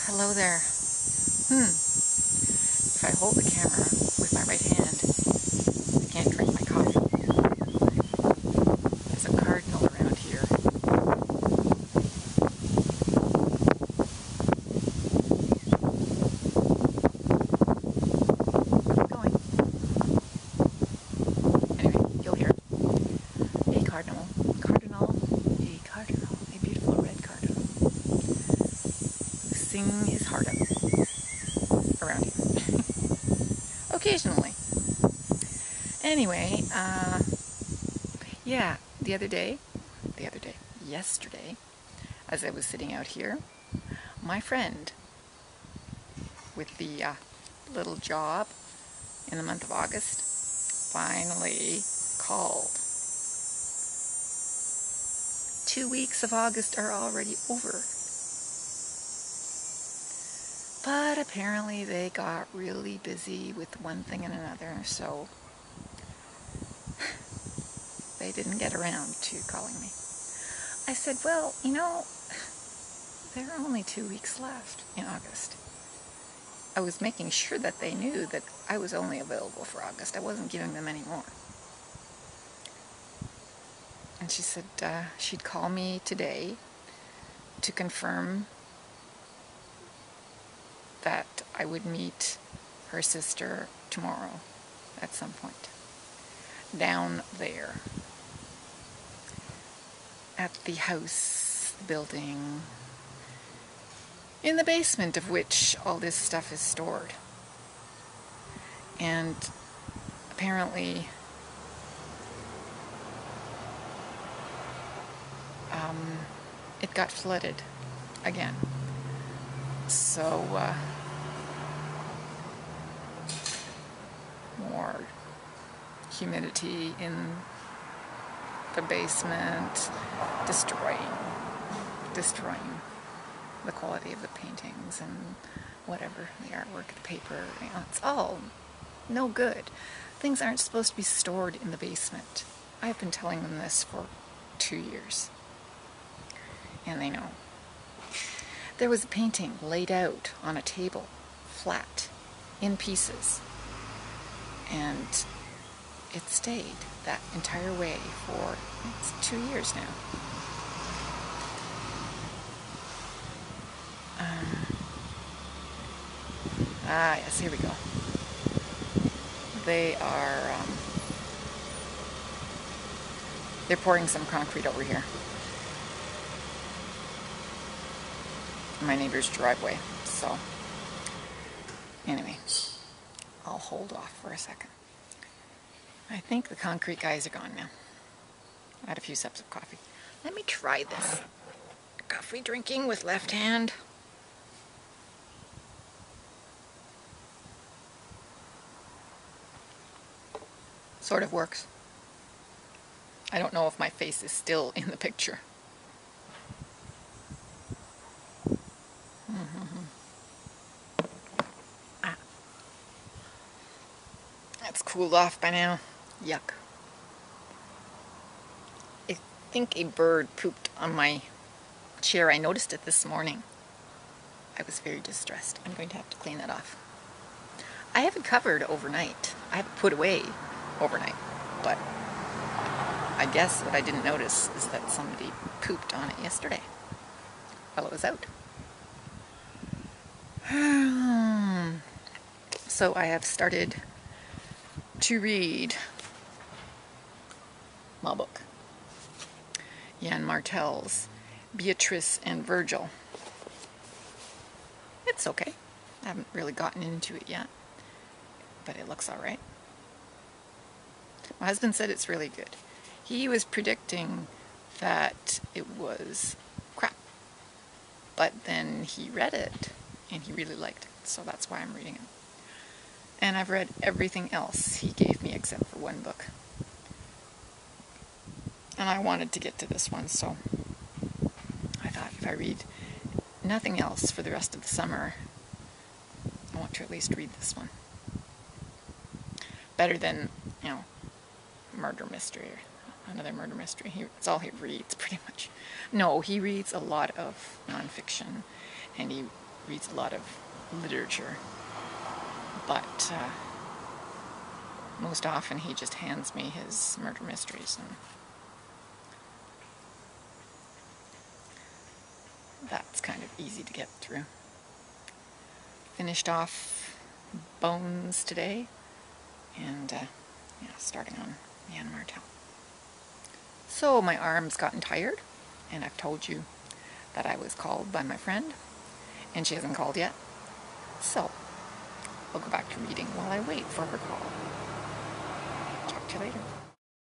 Hello there. If I hold the camera with my right hand, I can't drink my coffee. There's a cardinal around here. Keep going. Anyway, you'll hear. A cardinal, a beautiful red cardinal, who sing his heart out around here. Occasionally. Anyway, yeah, yesterday, as I was sitting out here, my friend with the little job in the month of August finally called. 2 weeks of August are already over. But apparently they got really busy with one thing and another, so they didn't get around to calling me. I said, well, there are only 2 weeks left in August. I was making sure that they knew that I was only available for August. I wasn't giving them any more. And she said she'd call me today to confirm that I would meet her sister tomorrow at some point down there at the house, the building, in the basement of which all this stuff is stored. And apparently it got flooded again. So more humidity in the basement, destroying the quality of the paintings and whatever, the artwork, the paper, it's all no good. Things aren't supposed to be stored in the basement. I've been telling them this for 2 years. And they know. There was a painting laid out on a table, flat, in pieces. And it stayed that entire way for 2 years now. Yes, here we go. They are, they're pouring some concrete over here. My neighbor's driveway. So, anyway, I'll hold off for a second. I think the concrete guys are gone now. I had a few sips of coffee. Let me try this. Coffee drinking with left hand. Sort of works. I don't know if my face is still in the picture. It's cooled off by now. Yuck. I think a bird pooped on my chair. I noticed it this morning. I was very distressed. I'm going to have to clean that off. I have it covered overnight. I have it put away overnight. But I guess what I didn't notice is that somebody pooped on it yesterday while it was out. So I have started to read my book, Jan Martel's Beatrice and Virgil. It's okay. I haven't really gotten into it yet, but it looks all right. My husband said it's really good. He was predicting that it was crap, but then he read it and he really liked it, so that's why I'm reading it. And I've read everything else he gave me except for one book. And I wanted to get to this one, so I thought if I read nothing else for the rest of the summer, I want to at least read this one. Better than, murder mystery or another murder mystery. It's all he reads, pretty much. No, he reads a lot of nonfiction, and he reads a lot of literature, but most often he just hands me his murder mysteries, and that's kind of easy to get through. Finished off Bones today, and yeah, starting on Jan Martel. So my arm's gotten tired, and I've told you that I was called by my friend, and she hasn't called yet. So I'll go back to reading while I wait for her call. Talk to you later.